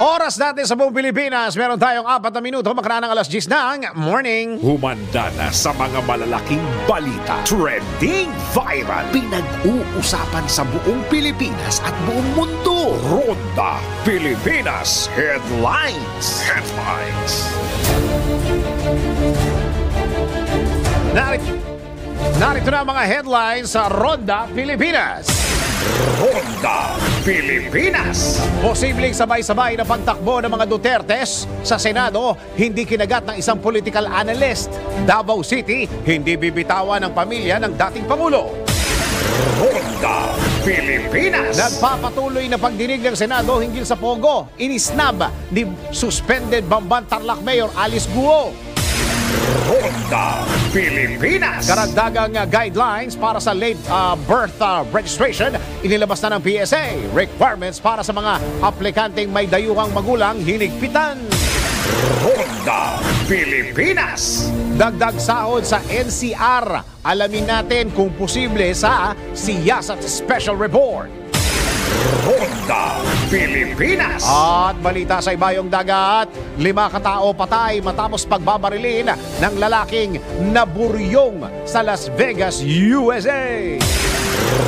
Oras natin sa buong Pilipinas. Meron tayong 4 na minuto makaraan ng alas 10 ng morning. Humanda na sa mga malalaking balita. Trending viral. Pinag-uusapan sa buong Pilipinas at buong mundo. Ronda Pilipinas Headlines. Narito na ang mga headlines sa Ronda Pilipinas. Ronda Pilipinas. Posibleng sabay-sabay na pagtakbo ng mga Dutertes sa Senado, hindi kinagat ng isang political analyst. Davao City, hindi bibitawan ng pamilya ng dating Pangulo. Ronda Pilipinas. Nagpapatuloy na pagdinig ng Senado hinggil sa Pogo. Inisnab ni suspended Bamban Tarlac Mayor Alice Guo. Ronda Pilipinas. Karagdagang guidelines para sa late birth registration, inilabas na ng PSA. Requirements para sa mga aplikanteng may dayuhang magulang hinigpitan. Ronda Pilipinas. Dagdag sahod sa NCR. Alamin natin kung posible sa Siyasat Special Report. Ronda Pilipinas. At balita sa ibayong dagat, 5 katao patay matapos pagbabarilin ng lalaking naburyong sa Las Vegas, USA.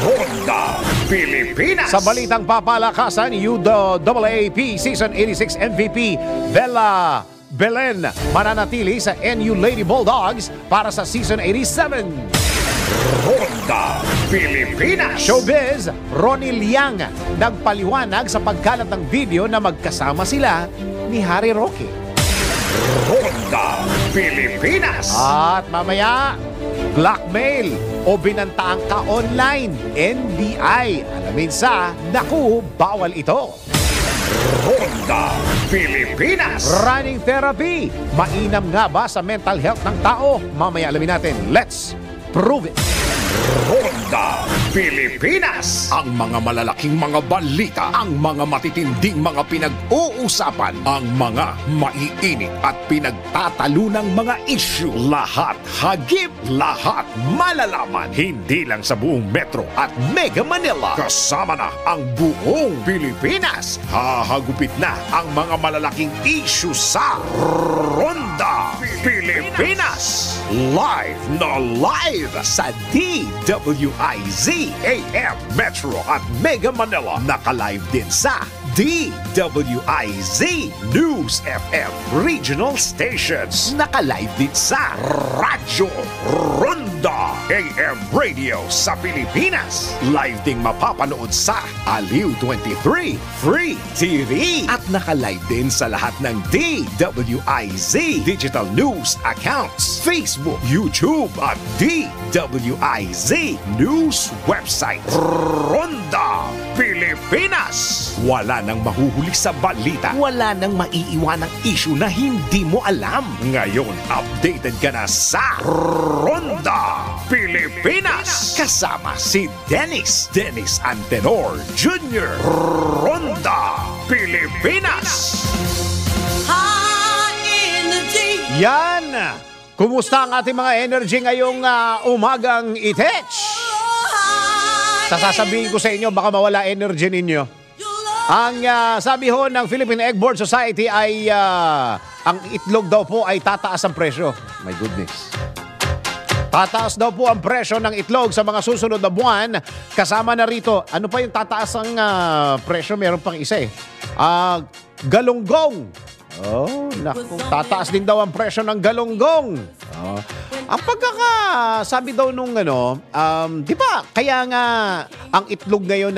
Ronda Pilipinas. Sa balitang papalakasan, UAAP Season 86 MVP Bella Belen mananatili sa NU Lady Bulldogs para sa Season 87. Ronda Pilipinas. Showbiz, Ronnie Liang nagpaliwanag sa pagkalat ng video na magkasama sila ni Harry Roque. Ronda Pilipinas. At mamaya, blackmail o binantaang ka online, NBI. Alamin sa, naku, bawal ito. Ronda Pilipinas. Running therapy, mainam nga ba sa mental health ng tao? Mamaya alamin natin. Let's prove it. Ronda Pilipinas. Ang mga malalaking mga balita, ang mga matitinding mga pinag-uusapan, ang mga maiinit at pinagtatalunang mga issue. Lahat hagip, lahat malalaman. Hindi lang sa buong Metro at Mega Manila. Kasama na ang buong Pilipinas. Hahagupit na ang mga malalaking issue sa Ronda Pilipinas. Live na live sa DWIZ AM Metro at Mega Manila. Naka-live din sa DWIZ News FM Regional Stations. Naka-live din sa Radyo Ronda AM Radio sa Pilipinas. Live ding mapapanood sa Aliw 23 Free TV. At naka-live din sa lahat ng DWIZ Digital News accounts, Facebook, YouTube at DWIZ News website. Ronda Pilipinas. Wala nang mahuhuli sa balita. Wala nang maiiwanang issue na hindi mo alam. Ngayon, updated ka na sa Ronda Pilipinas. Kasama si Dennis Antenor Jr. Ronda Pilipinas. Yan! Kumusta ang ating mga energy ngayong umagang itech? Sasabihin ko sa inyo, baka mawala energy ninyo. Ang sabi ho ng Philippine Egg Board Society ay ang itlog daw po ay tataas ang presyo. My goodness. Tataas daw po ang presyo ng itlog sa mga susunod na buwan. Kasama na rito, ano pa yung tataas ang presyo? Meron pang isa eh. Galunggong. Oh, naku. Tataas din daw ang presyo ng galunggong. Oh. Ang pagkakasabi daw nung di ba, kaya nga ang itlog ngayon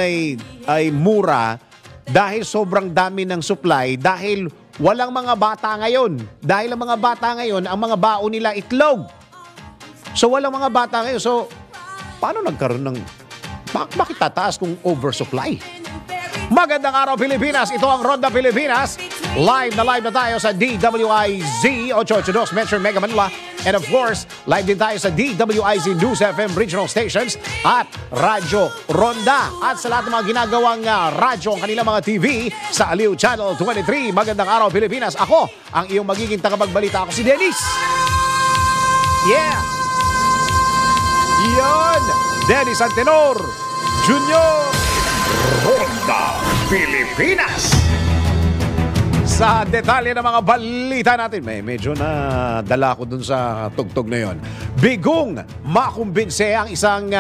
ay mura dahil sobrang dami ng supply, dahil walang mga bata ngayon. Dahil ang mga bata ngayon, ang mga baon nila itlog. So walang mga bata ngayon. So, paano nagkaroon ng... Bakit tataas kung oversupply? Magandang araw Pilipinas, ito ang Ronda Pilipinas. Live na tayo sa DWIZ 882 Metro Mega Manila. And of course, live din tayo sa DWIZ News FM Regional Stations at Radyo Ronda. At sa lahat ng mga ginagawang radyo, ang kanilang mga TV sa Aliw Channel 23. Magandang araw Pilipinas. Ako, ang iyong magiging tagapagbalita. Ako si Dennis. Yeah! Yon! Dennis Antenor Jr. Ronda Pilipinas. Sa detalye ng mga balita natin, medyo na dala ko dun sa tugtog na yon. Bigong makumbinse ang isang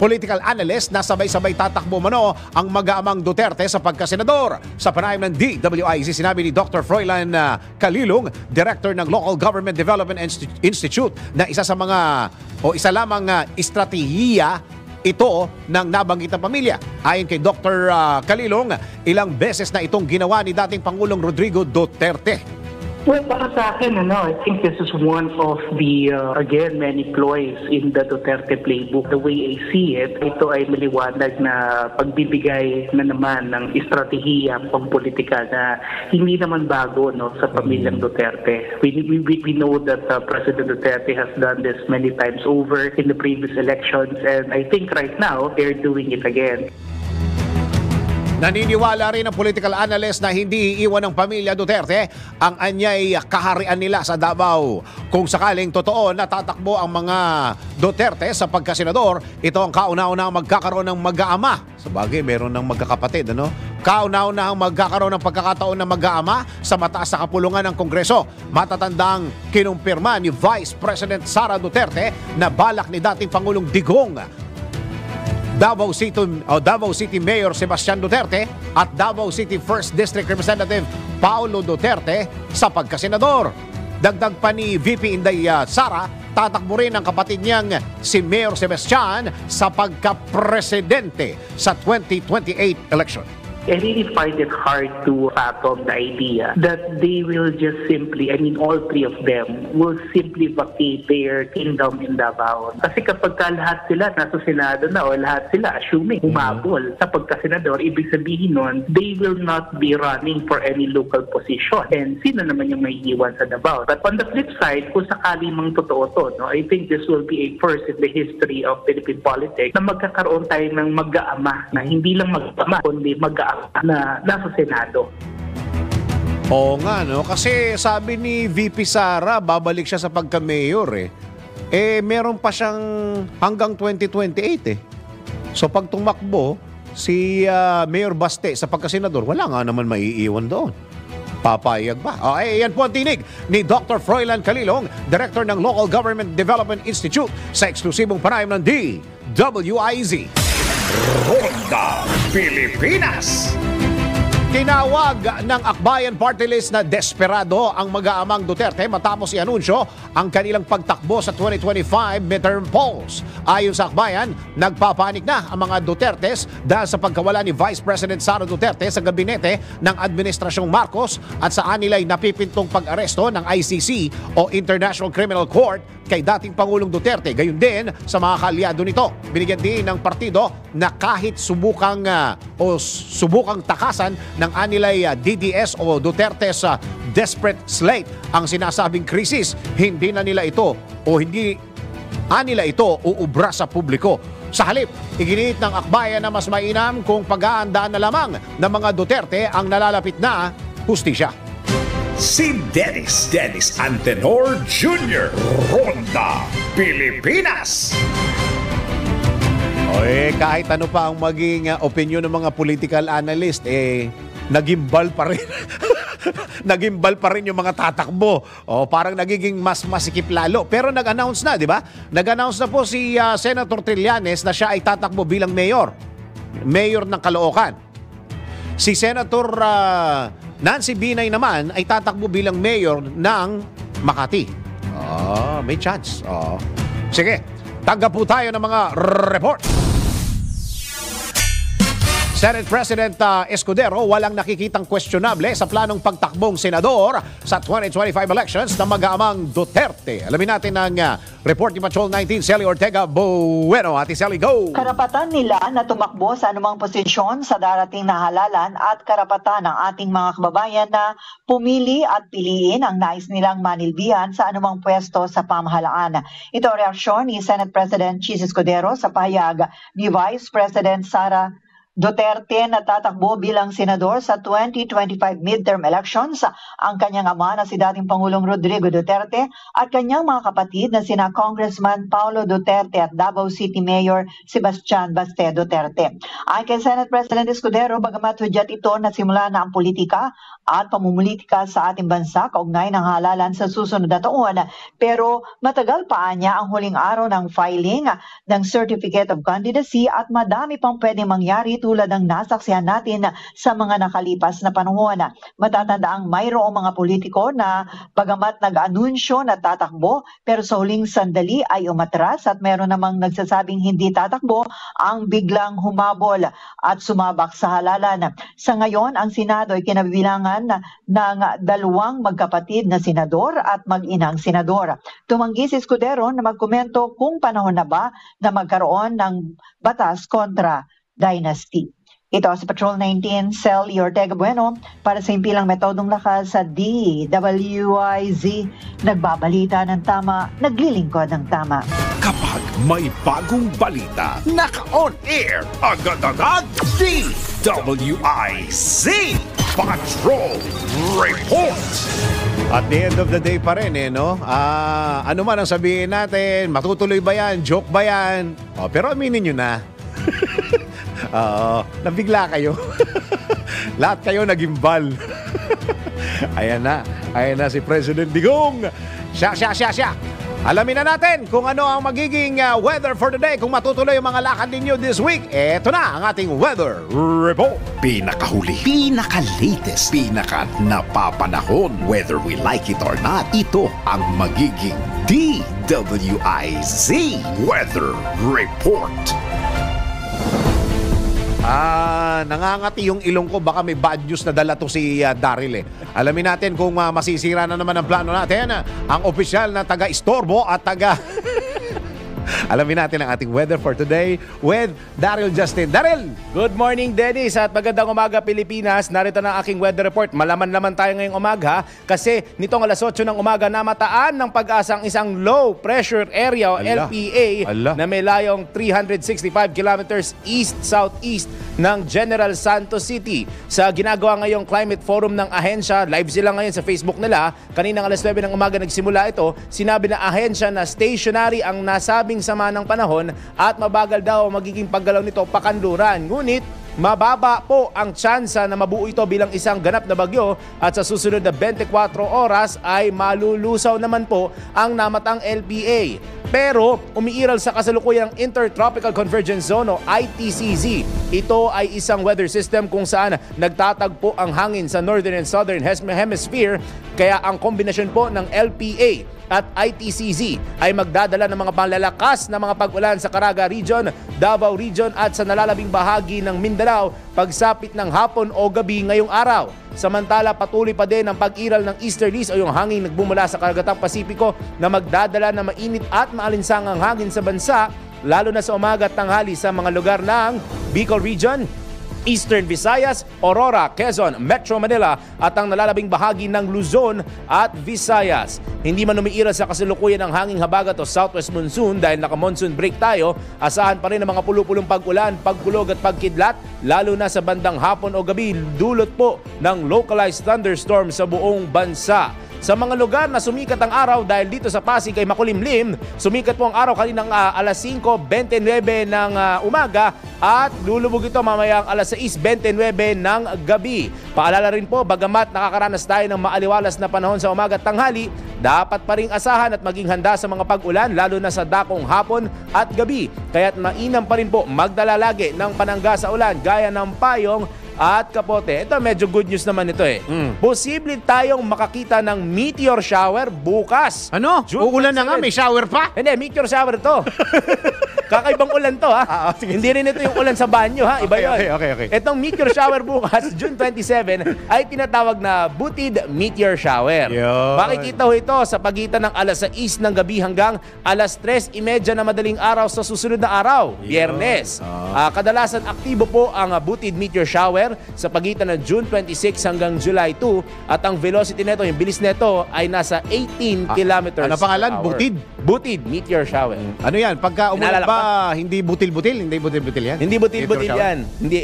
political analyst na sabay-sabay tatakbo mano ang mag-aamang Duterte sa pagkasenador. Sa panayam ng DWIZ, sinabi ni Dr. Froilan Calilong, Director ng Local Government Development Institute, na isa lamang estratehiya ito ng nabanggit na pamilya. Ayon kay Dr. Calilong, ilang beses na itong ginawa ni dating Pangulong Rodrigo Duterte. Well, para sa akin, I think this is one of the, again, many ploys in the Duterte playbook. The way I see it, ito ay maliwanag na pagbibigay na naman ng estratehiya pampolitika na hindi naman bago sa pamilyang Duterte. We know that President Duterte has done this many times over in the previous elections, and I think right now they're doing it again. Naniniwala rin ang political analyst na hindi iiwan ng pamilya Duterte ang anyay kaharian nila sa Davao. Kung sakaling totoo na tatakbo ang mga Duterte sa pagkasenador, ito ang kauna-unahang magkakaroon ng mag-aama. Sabagay, meron ng magkakapatid, Kauna-unahang magkakaroon ng pagkakataon ng mag-aama sa mataas na kapulungan ng Kongreso. Matatandang kinumpirma ni Vice President Sara Duterte na balak ni dating Pangulong Digong Davao City Mayor Sebastian Duterte at Davao City 1st District Representative Paulo Duterte sa pagkasenador. Dagdag pa ni VP Inday Sara, tatakbo rin ang kapatid niyang si Mayor Sebastian sa pagkapresidente sa 2028 election. I really find it hard to fathom the idea that they will just simply, all three of them, will simply vacate their kingdom in Davao. Kasi kapag lahat sila nasa Senado na o lahat sila, assuming umabol sa pagkasenador, ibig sabihin nun, they will not be running for any local position. And sino naman yung may iwan sa Davao? But on the flip side, kung sakali mang totoo to, I think this will be a first in the history of Philippine politics na magkakaroon tayo ng mag-aama, na hindi lang mag-aama, kundi mag-aama na nasa Senado. Oo nga, kasi sabi ni VP Sara, babalik siya sa pagka-mayor meron pa siyang hanggang 2028 So pag tumakbo si Mayor Baste sa pagka-senador, wala nga naman maiiwan doon. Papayag ba? Yan po ang tinig ni Dr. Froilan Calilong, Director ng Local Government Development Institute, sa eksklusibong panayam ng DWIZ. Ronda Pilipinas. Tinawag ng Akbayan Party List na desperado ang mag-aamang Duterte matapos i-anunsyo ang kanilang pagtakbo sa 2025 midterm polls. Ayon sa Akbayan, nagpapanik na ang mga Dutertes dahil sa pagkawala ni Vice President Sara Duterte sa gabinete ng Administrasyong Marcos at sa anila'y napipintong pag-aresto ng ICC o International Criminal Court kay dating Pangulong Duterte. Gayon din sa mga kaalyado nito. Binigyan din ng partido na kahit subukang takasan ng anilay DDS o Duterte's desperate slate ang sinasabing krisis, hindi nila ito uubra sa publiko. Sa halip, iginiit ng Akbayan na mas mainam kung pag-aandaan na lamang ng mga Duterte ang nalalapit na hustisya. Si Dennis Antenor Jr. Ronda Pilipinas. Kahit ano pa ang maging opinion ng mga political analyst, nagimbal pa rin. Nagimbal pa rin yung mga tatakbo. Parang nagiging mas masikip lalo. Pero nag-announce na, di ba? Nag-announce na po si Senator Trillanes na siya ay tatakbo bilang mayor. Mayor ng Caloocan. Si Senator Nancy Binay naman ay tatakbo bilang mayor ng Makati. May chance. Sige, tanggap po tayo ng mga report. Senate President Escudero walang nakikitang questionable sa planong pagtakbong senador sa 2025 elections na mag-aamang Duterte. Alamin natin ang report ni Patrol 19, Sally Ortega Bueno. Ate Sally, go! Karapatan nila na tumakbo sa anumang posisyon sa darating na halalan at karapatan ng ating mga kababayan na pumili at piliin ang nais nilang manilbihan sa anumang pwesto sa pamahalaan. Ito ang reaksyon ni Senate President Chis Escudero sa pahayag ni Vice President Sara Duterte na tatakbo bilang senador sa 2025 midterm elections. Ang kanyang ama na si dating Pangulong Rodrigo Duterte at kanyang mga kapatid na sina Congressman Paulo Duterte at Davao City Mayor Sebastian Baste Duterte. Ayon kay Senate President Escudero, bagamat hudyat ito na simula na ang politika at pamumulitika sa ating bansa kaugnay ng halalan sa susunod na taon, pero matagal pa niya ang huling araw ng filing ng Certificate of Candidacy at madami pang pwedeng mangyari tulad ng nasaksihan natin sa mga nakalipas na panahon. Matatandaang mayroong mga politiko na bagamat nag-anunsyo na tatakbo pero sa huling sandali ay umatras at meron namang nagsasabing hindi tatakbo ang biglang humabol at sumabak sa halalan. Sa ngayon, ang Senado ay kinabibilangan ng dalawang magkapatid na senador at mag-inang senador. Tumanggi si Escudero na magkomento kung panahon na ba na magkaroon ng batas kontra dynasty. Ito si Patrol 19, Cel Ortega Bueno para sa impilang metodong lakas sa DWIZ. Nagbabalita ng tama, naglilingkod ng tama. Kapag may bagong balita, naka-on air, agad-agad, DWIZ Patrol Report. At the end of the day pa rin no? Ano man ang sabihin natin, matutuloy ba yan, joke ba yan? Pero aminin nyo na. Nabigla kayo. Lahat kayo nagimbal. Ayan na si President Digong. Siya. Alamin na natin kung ano ang magiging weather for the day, kung matutuloy ang mga lakad ninyo this week. Eto na ang ating weather report. Pinakahuli, pinaka-latest, pinaka-napapanahon. Whether we like it or not, ito ang magiging DWIZ Weather Report. Nangangati yung ilong ko. Baka may bad news na dala to si Daryl Alamin natin kung masisira na naman ang plano natin. Ang opisyal na taga-istorbo at Alamin natin ang ating weather for today with Daryl Justin. Daryl! Good morning, Dennis, at magandang umaga, Pilipinas. Narito na ang aking weather report. Malaman-laman tayo ngayong umaga kasi nitong alas 8 ng umaga namataan ng pag-asang isang low pressure area o LPA na may layong 365 kilometers east-southeast ng General Santos City. Sa ginagawa ngayong climate forum ng ahensya, live sila ngayon sa Facebook nila. Kaninang alas 9 ng umaga nagsimula ito. Sinabi na ahensya na stationary ang nasabing sama ng panahon at mabagal daw magiging paggalaw nito pakanluran. Ngunit mababa po ang tsansa na mabuo ito bilang isang ganap na bagyo at sa susunod na 24 oras ay malulusaw naman po ang namatang LPA. Pero umiiral sa kasalukuyang Intertropical Convergence Zone o ITCZ. Ito ay isang weather system kung saan nagtatagpo ang hangin sa Northern and Southern Hemisphere, kaya ang kombinasyon po ng LPA at ITCZ ay magdadala ng mga malalakas na mga pag-ulan sa Caraga Region, Davao Region at sa nalalabing bahagi ng Mindanao pagsapit ng hapon o gabi ngayong araw. Samantala, patuloy pa din ang pag-iral ng easterlies o yung hangin nagbumula sa Karagatang Pasipiko na magdadala ng mainit at maalinsangang hangin sa bansa, lalo na sa umaga at tanghali sa mga lugar ng Bicol Region, Eastern Visayas, Aurora, Quezon, Metro Manila at ang nalalabing bahagi ng Luzon at Visayas. Hindi man umiiral sa kasalukuyan ng hanging habagat o southwest monsoon dahil naka-monsoon break tayo, asahan pa rin ang mga pulupulong pag-ulan, pagkulog at pagkidlat lalo na sa bandang hapon o gabi, dulot po ng localized thunderstorm sa buong bansa. Sa mga lugar na sumikat ang araw dahil dito sa Pasig ay makulimlim, sumikat po ang araw kaninang alas 5:29 ng umaga at lulubog ito mamayang alas 6:29 ng gabi. Paalala rin po, bagamat nakakaranas tayo ng maaliwalas na panahon sa umaga at tanghali, dapat pa rin asahan at maging handa sa mga pag-ulan lalo na sa dakong hapon at gabi. Kaya't mainam pa rin po magdala lagi ng panangga sa ulan gaya ng payong at kapote. Ito medyo good news naman ito Posible tayong makakita ng meteor shower bukas. Ano? Uulan na nga, may shower pa? Hindi, meteor shower to. Kakaibang ulan to Hindi rin ito yung ulan sa banyo Iba yun. Okay. Itong meteor shower bukas, June 27, ay tinatawag na Butid Meteor Shower. Yun. Makikita ho ito sa pagitan ng alas 6 ng gabi hanggang alas 3:30 na madaling araw sa susunod na araw, Biyernes. Kadalasan aktibo po ang Butid Meteor Shower sa pagitan ng June 26 hanggang July 2 at ang velocity nito, yung bilis nito ay nasa 18 kilometers ano pangalan? per hour. Butid? Butid Meteor Shower. Ano yan? Pagka umulan ba, hindi butil-butil? Hindi butil-butil yan? Hindi butil-butil Meteor shower? yan.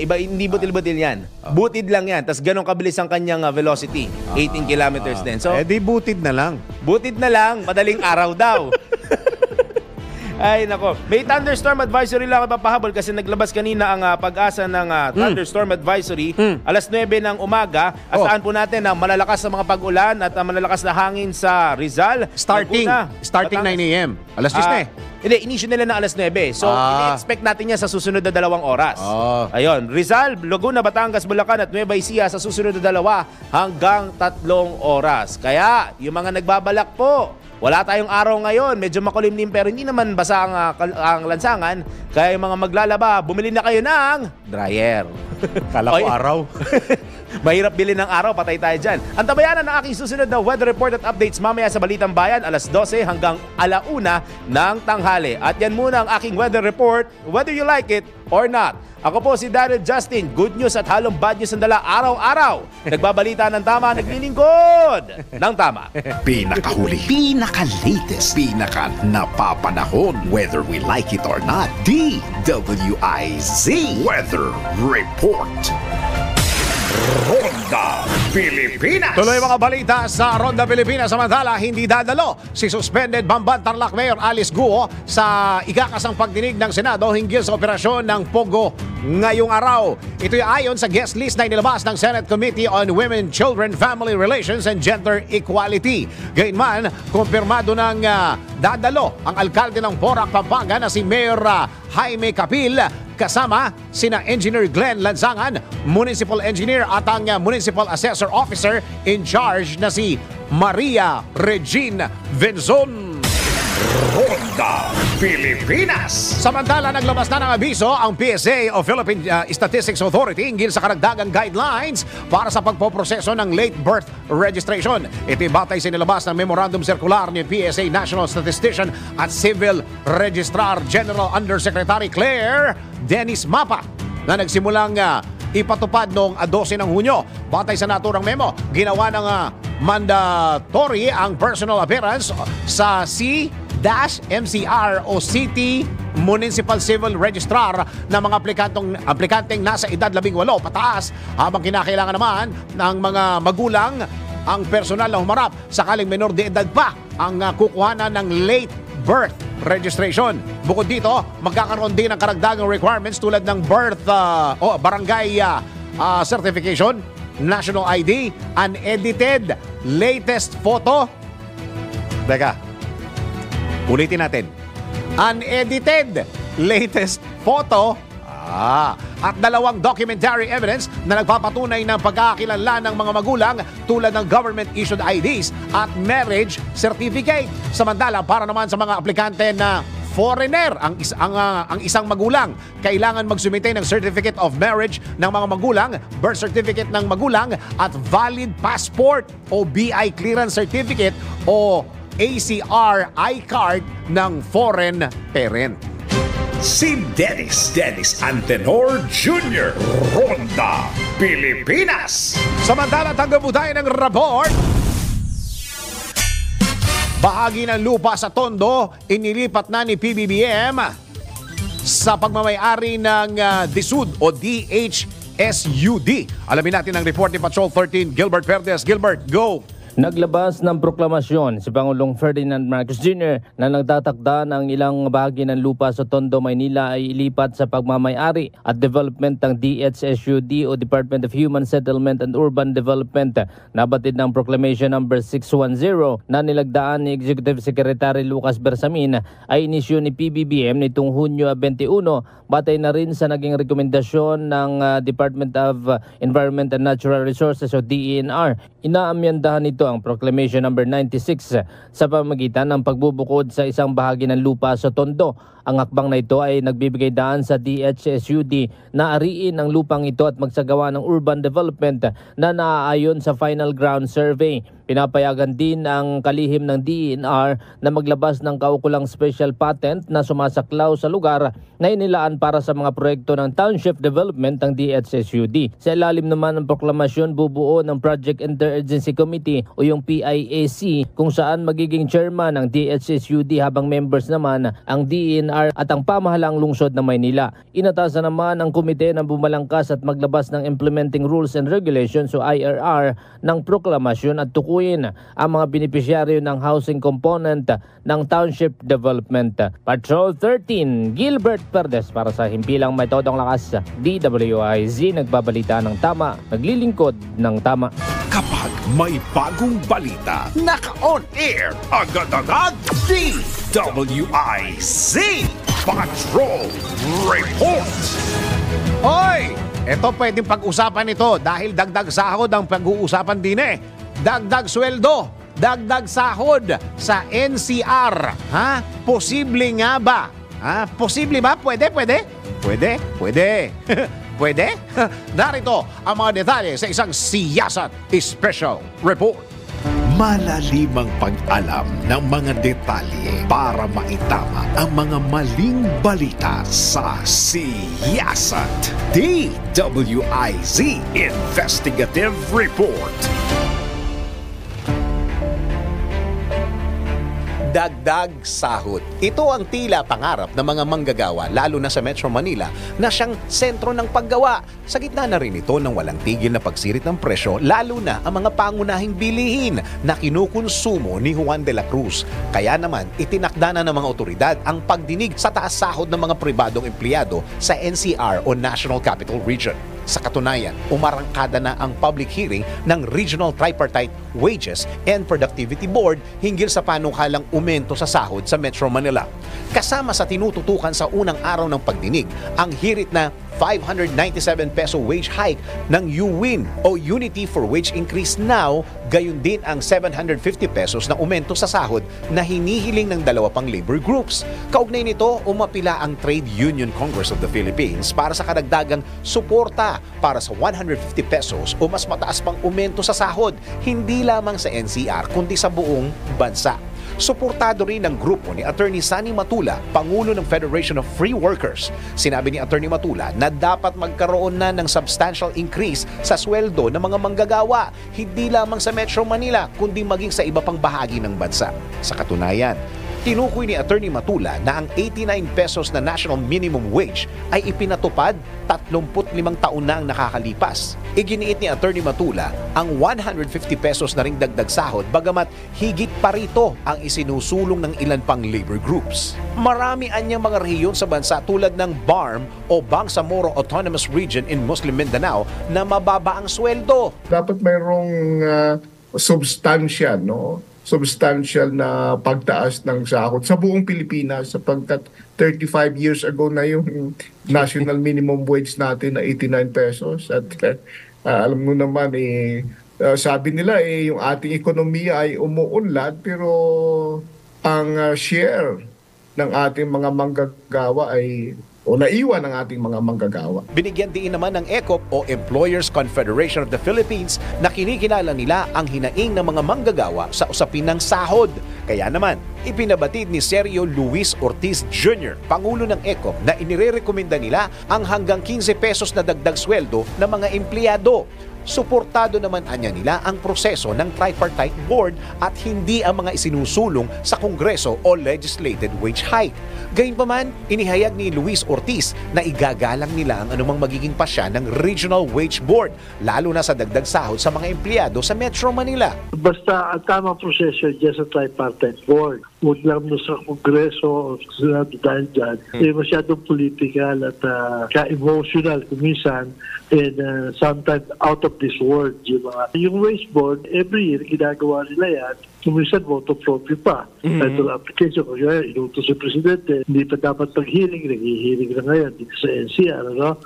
Hindi butil-butil yan. Butid lang yan. Tapos ganun kabilis ang kanyang velocity. 18 kilometers din. So, di butid na lang. butid na lang, madaling araw daw. Ay, nako. May thunderstorm advisory lang papahabol kasi naglabas kanina ang pag-asa ng thunderstorm advisory. Alas 9 ng umaga. Asahan po natin na malalakas na mga pag-ulan at malalakas na hangin sa Rizal. Starting Batangas. 9 a.m. Alas 10 na eh. Hindi, inisyo nila na alas 9. So, ini-expect natin yan sa susunod na 2 oras. Ayun, Rizal, Laguna, Batangas, Bulacan at Nueva Ecija sa susunod na 2 hanggang 3 oras. Kaya, yung mga nagbabalak po, wala tayong araw ngayon, medyo makulimlim pero hindi naman basa ang lansangan. Kaya yung mga maglalaba, bumili na kayo ng dryer. Kala ko araw. Mahirap bilhin ng araw, patay tayo dyan. Ang tabayanan ng aking susunod na weather report at updates mamaya sa Balitang Bayan, alas 12 hanggang 1:00 ng tanghali. At yan muna ang aking weather report, whether you like it or not. Ako po si Daryl Justin, good news at halong bad news ang dala araw-araw. Nagbabalita ng tama, naglilingkod ng tama. Pinakahuli, pinaka-latest, pinaka-napapanahon, whether we like it or not, DWIZ Weather Report. Ronda Pilipinas. Tuloy mga balita sa Ronda Pilipinas. Samantala, hindi dadalo si suspended Bamban Tarlac Mayor Alice Guo sa ikakasang pagdinig ng Senado hinggil sa operasyon ng Pogo ngayong araw. Ito'y ayon sa guest list na inilabas ng Senate Committee on Women, Children, Family Relations and Gender Equality. Gayunman, kumpirmado ng dadalo ang alkalde ng Porac, Pampanga na si Mayor Jaime Capil kasama sina Engineer Glenn Lansangan, Municipal Engineer at ang Municipal Assessor Officer in charge na si Maria Regine Venzon. Ronda Pilipinas. Samantala, naglabas na ng abiso ang PSA o Philippine Statistics Authority hinggil sa karagdagang guidelines para sa pagpoproseso ng late birth registration. Ito'y batay sa nilabas ng Memorandum Circular ni PSA National Statistician at Civil Registrar General Undersecretary Claire Dennis Mapa na nagsimulang ipatupad noong 12 ng Hunyo. Batay sa naturang memo, ginawa ng mandatory ang personal appearance sa C-MCR o City Municipal Civil Registrar ng mga aplikanteng nasa edad 18 pataas, habang kinakailangan naman ng mga magulang ang personal na humarap sakaling menor de edad pa ang kukuhanan ng late birth registration. Bukod dito, magkakaroon din ng karagdagang requirements tulad ng birth o barangay certification, national ID, unedited latest photo. Teka, ulitin natin. Unedited latest photo at 2 documentary evidence na nagpapatunay ng pagkakilala ng mga magulang tulad ng government-issued IDs at marriage certificate. Samantala, para naman sa mga aplikante na foreigner ang isang magulang, kailangan magsumite ng certificate of marriage ng mga magulang, birth certificate ng magulang at valid passport o BI clearance certificate o ACR I-card ng foreign parent. Si Dennis Antenor Jr. Ronda Pilipinas. Samantala, tanggap po tayo ng report. Bahagi ng lupa sa Tondo, inilipat na ni PBBM sa pagmamayari ng DSUD o DHSUD. Alamin natin ang report ni Patrol 13, Gilbert Perdes. Gilbert, go! Naglabas ng proklamasyon si Pangulong Ferdinand Marcos Jr. na nagtatakda ng ilang bahagi ng lupa sa Tondo, Maynila ay ilipat sa pagmamayari at development ng DHSUD o Department of Human Settlement and Urban Development. Nabatid ng Proclamation number 610 na nilagdaan ni Executive Secretary Lucas Bersamin ay inisyu ni PBBM nitong Hunyo 21, batay na rin sa naging rekomendasyon ng Department of Environment and Natural Resources o DENR. Inaamyandahan nito ang Proclamation number 96 sa pamamagitan ng pagbubukod sa isang bahagi ng lupa sa Tondo. Ang hakbang na ito ay nagbibigay daan sa DHSUD na ariin ang lupang ito at magsagawa ng urban development na naaayon sa Final Ground Survey. Pinapayagan din ang kalihim ng DENR na maglabas ng kaukulang special patent na sumasaklaw sa lugar na inilaan para sa mga proyekto ng township development ng DHSUD. Sa ilalim naman ng proklamasyon, bubuo ng Project Interagency Committee o yung PIAC kung saan magiging chairman ng DHSUD habang members naman ang DENR IRR at ang pamahalang lungsod ng Maynila. Inatasan naman ang komite na bumalangkas at maglabas ng Implementing Rules and Regulations o IRR ng proklamasyon at tukuyin ang mga benepisyaryo ng housing component ng Township Development. Patrol 13, Gilbert Perdes para sa Himpilang May Todong Lakas, DWIZ, nagbabalita ng tama, naglilingkod ng tama. Kapag may bagong balita, naka-on air, agad-agad, DWIZ Patrol Report. Hoy! Ito pwedeng pag-usapan ito dahil dagdag sahod ang pag-uusapan din eh. Dagdag sweldo, dagdag sahod sa NCR. Ha? Posible nga ba? Ha? Posible ba? Pwede? Pwede? Pwede? Narito ang mga detalye sa isang Siyasat Special Report. Malalimang pag-alam ng mga detalye para maitama ang mga maling balita sa Siyasat. DWIZ Investigative Report. Dagdag sahod. Ito ang tila pangarap ng mga manggagawa lalo na sa Metro Manila na siyang sentro ng paggawa. Sa gitna na rin ito ng walang tigil na pagsirit ng presyo lalo na ang mga pangunahing bilihin na kinukonsumo ni Juan de la Cruz. Kaya naman itinakda na ng mga otoridad ang pagdinig sa taas sahod ng mga pribadong empleyado sa NCR o National Capital Region. Sa katunayan, umarangkada na ang public hearing ng Regional Tripartite Wages and Productivity Board hinggil sa panukalang aumento sa sahod sa Metro Manila. Kasama sa tinututukan sa unang araw ng pagdinig, ang hirit na 597 peso wage hike ng UWIN o Unity for Wage Increase Now, gayon din ang 750 pesos na aumento sa sahod na hinihiling ng dalawa pang labor groups. Kaugnay nito, umapila ang Trade Union Congress of the Philippines para sa karagdagang suporta para sa 150 pesos o mas mataas pang aumento sa sahod, hindi lamang sa NCR kundi sa buong bansa. Suportado rin ng grupo ni Attorney Sani Matula, Pangulo ng Federation of Free Workers. Sinabi ni Attorney Matula na dapat magkaroon na ng substantial increase sa sweldo ng mga manggagawa, hindi lamang sa Metro Manila, kundi maging sa iba pang bahagi ng bansa. Sa katunayan, tinukoy ni Attorney Matula na ang 89 pesos na national minimum wage ay ipinatupad 35 taon na ang nakakalipas. Iginiit ni Attorney Matula ang 150 pesos na ring dagdag sahod bagamat higit pa rito ang isinusulong ng ilan pang labor groups. Marami anyang mga rehiyon sa bansa tulad ng BARM o Bangsamoro Autonomous Region in Muslim Mindanao na mababa ang sweldo. Dapat mayroong substantial, no? Substantial na pagtaas ng sahod sa buong Pilipinas sapagkat 35 years ago na yung national minimum wage natin na 89 pesos at alam mo naman sabi nila yung ating ekonomiya ay umuunlad pero ang share ng ating mga manggagawa ay naiwan ng ating mga manggagawa. Binigyan din naman ng ECOP o Employers Confederation of the Philippines na kinikilala nila ang hinaing ng mga manggagawa sa usapin ng sahod. Kaya naman, ipinabatid ni Sergio Luis Ortiz Jr., Pangulo ng ECOP, na inirerekomenda nila ang hanggang 15 pesos na dagdag sweldo ng mga empleyado. Suportado naman anya nila ang proseso ng Tripartite Board at hindi ang mga isinusulong sa Kongreso o legislated wage hike. Gayunpaman, inihayag ni Luis Ortiz na igagalang nila ang anumang magiging pasya ng Regional Wage Board, lalo na sa dagdag sahod sa mga empleyado sa Metro Manila. Basta ang tamang proseso dyan sa Tripartite Board. Huwag lang sa Kongreso o sa dahil dyan. Masyadong political at ka-emotional kumisan and sometimes out of this world. Yung wage board, every year, ginagawa nila yan. Kumisan, voto proprio pa. Title application, kaya inutos si Presidente, hindi pa dapat pag-hearing, nag-hearing na ngayon dito sa NCR. Ano?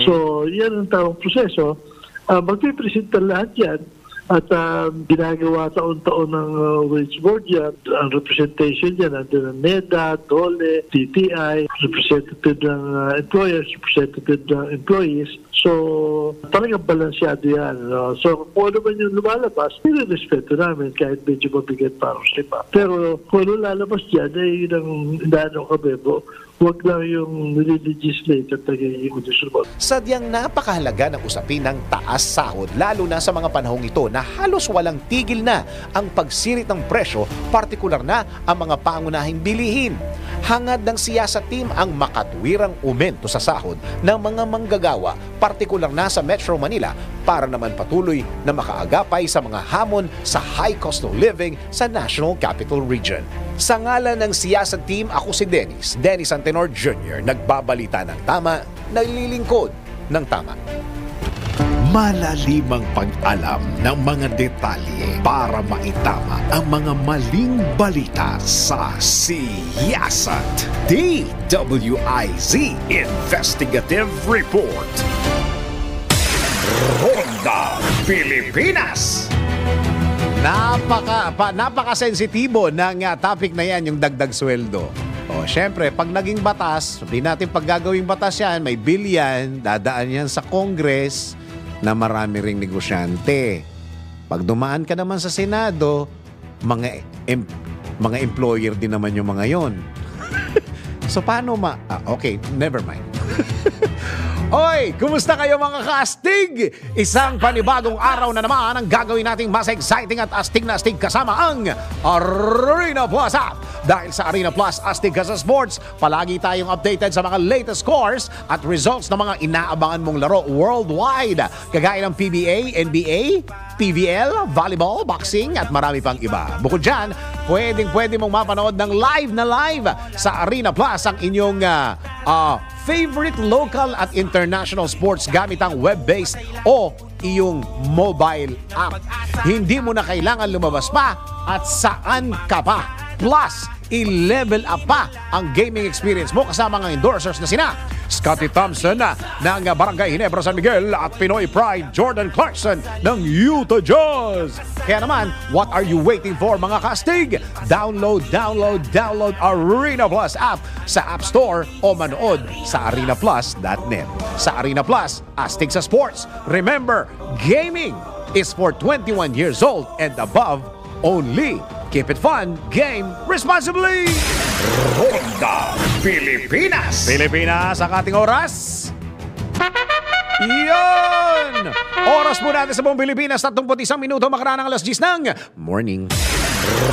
So, yan ang tamang proseso. Magpipresenta lahat yan. At ginagawa taon-taon ng wage board yan. Ang representation yan, nandun ng NEDA, DOLE, TTI, representative ng employers, representative ng employees. So, talagang balansyado yan. No? So, kung ano man yung lumalabas, nire-respeto namin kahit medyo mabigat para sa iba. Pero kung ano lalabas dyan, ay yun ang inaano ka, Bebo. Huwag lang yung nililegislate at naging conditional. Sadyang napakahalaga ng usapin ng taas sahod lalo na sa mga panahong ito na halos walang tigil na ang pagsirit ng presyo, partikular na ang mga pangunahing bilihin. Hangad ng siyasat team ang makatwirang umento sa sahod ng mga manggagawa, partikular na sa Metro Manila, para naman patuloy na makaagapay sa mga hamon sa high cost of living sa National Capital Region. Sa ngalan ng siyasat team, ako si Dennis Antenor Jr., nagbabalita ng tama, naglilingkod ng tama. Malalimang pag-alam ng mga detalye para maitama ang mga maling balita sa Siyasat. DWIZ Investigative Report. Ronda Pilipinas. Napaka-sensitibo ng topic na yan, yung dagdag sweldo. O, syempre, pag naging batas, sabihin natin pag gagawing batas yan, may bill yan, dadaan yan sa Congress na marami ring negosyante. Pag dumaan ka naman sa Senado, mga employer din naman yung mga yon. So, paano okay, never mind. Oy, kumusta kayo mga kaastig? Isang panibagong araw na naman ang gagawin nating mas exciting at astig na astig kasama ang Arena Plus app. Dahil sa Arena Plus Astig ka sa sports, palagi tayong updated sa mga latest scores at results ng mga inaabangan mong laro worldwide. Kagaya ng PBA, NBA, PVL, volleyball, boxing at marami pang iba. Bukod dyan, pwede mong mapanood ng live sa Arena Plus ang inyong favorite local at international sports gamit ang web-based o iyong mobile app. Hindi mo na kailangan lumabas pa at saan ka pa. Plus, i-level up pa ang gaming experience mo kasama ng endorsers na sina Scotty Thompson ng Barangay Ginebra San Miguel at Pinoy Pride Jordan Clarkson ng Utah Jazz. Kaya naman, what are you waiting for mga kastig? Download Arena Plus app sa App Store o manood sa arenaplus.net. Sa Arena Plus, astig sa sports. Remember, gaming is for 21 years old and above only. Keep it fun, game responsibly! Ronda Pilipinas. Pilipinas, ang ating oras. Iyon! Oras po natin sa buong Pilipinas, 31 minuto makaraan ng alas 10 ng morning.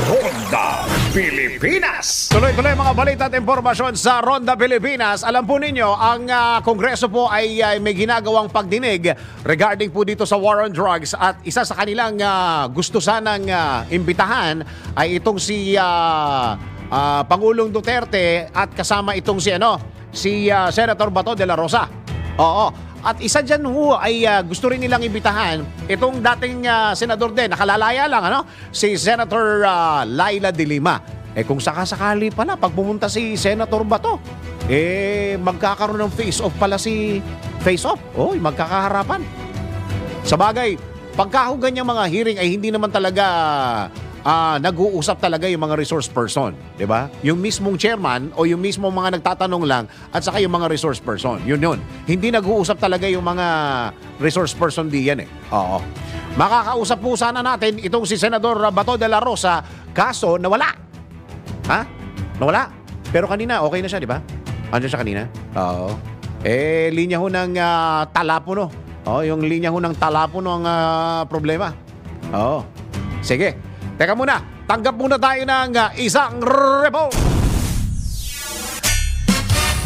Ronda Pilipinas. Tuloy-tuloy mga balita at impormasyon sa Ronda Pilipinas. Alam po ninyo, ang Kongreso po ay may ginagawang pagdinig regarding po dito sa war on drugs at isa sa kanilang gusto sanang imbitahan ay itong si Pangulong Duterte at kasama itong si Senator Bato de la Rosa. Oo. At isa dyan ay gusto rin nilang imbitahan itong dating senador din, nakalalaya lang, si Senator Laila de Lima. Kung sakasakali pala, pag pumunta si Senator Bato, magkakaroon ng face-off pala face-off. Magkakaharapan. Sa bagay, pagkahugan niyang mga hearing ay hindi naman talaga nag-uusap talaga yung mga resource person, di ba? Yung mismong chairman o yung mismong mga nagtatanong lang at saka yung mga resource person. Yun. Hindi nag-uusap talaga yung mga resource person diyan Oo. Makakausap po sana natin itong si Senador Bato de la Rosa, kaso nawala. Nawala. Pero kanina okay na siya, di ba? Andiyan siya kanina? Oo. Linya ho ng Talapuno. Yung linya ho ng Talapuno ang problema. Oo. Sige. Teka muna, tanggap muna tayo ng isang report.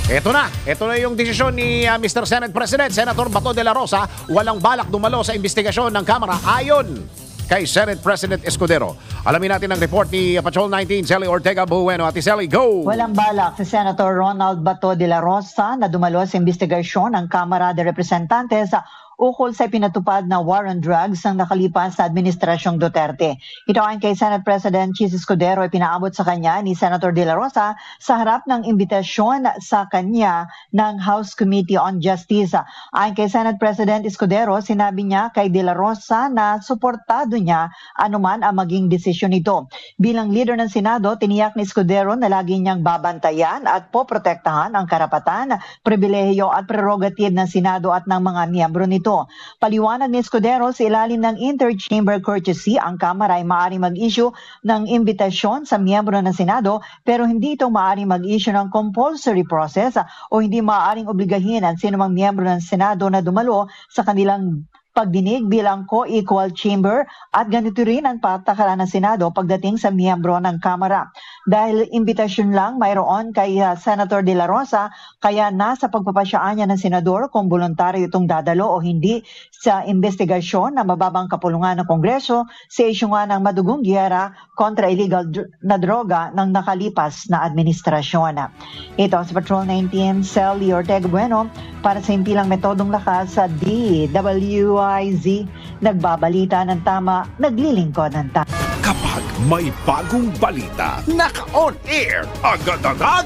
Ito na yung desisyon ni Mr. Senate President Senator Bato de la Rosa. Walang balak dumalo sa investigasyon ng Kamara ayon kay Senate President Escudero. Alamin natin ang report ni Patrol 19, Sally Ortega Bueno. Ate Sally, go! Walang balak si Senator Ronald Bato de la Rosa na dumalo sa investigasyon ng Kamara de Representantes ukol sa pinatupad na war on drugs ng nakalipas na Administrasyong Duterte. Ito ayon kay Senate President Chis Escudero ay pinaabot sa kanya ni Senator De La Rosa sa harap ng imbitasyon sa kanya ng House Committee on Justice. Ayon kay Senate President Escudero, sinabi niya kay De La Rosa na suportado niya anuman ang maging desisyon nito. Bilang leader ng Senado, tiniyak ni Escudero na lagi niyang babantayan at poprotektahan ang karapatan, pribilehiyo at prerogative ng Senado at ng mga miyembro nito. Paliwanag ni Escudero, sa ilalim ng interchamber courtesy, ang Kamara ay maaaring mag-issue ng imbitasyon sa miyembro ng Senado pero hindi ito maaaring mag-issue ng compulsory process o hindi maaaring obligahin ang sinumang miyembro ng Senado na dumalo sa kanilang pagdinig bilang co-equal chamber at ganito rin ang patakaran ng Senado pagdating sa miyembro ng Kamara. Dahil imbitasyon lang mayroon kay Senator De La Rosa, kaya nasa pagpapasyaan niya ng Senador kung voluntaryo itong dadalo o hindi sa investigasyon na mababang kapulungan ng Kongreso sa isyu nga ng madugong giyera kontra illegal na droga ng nakalipas na administrasyon. Ito sa Patrol 19, Sally Ortega Bueno para sa himpilang metodong lakas sa DWIZ. Nagbabalita ng tama, naglilingkod ng tama. Kapag may bagong balita, naka-on air, agad-agad,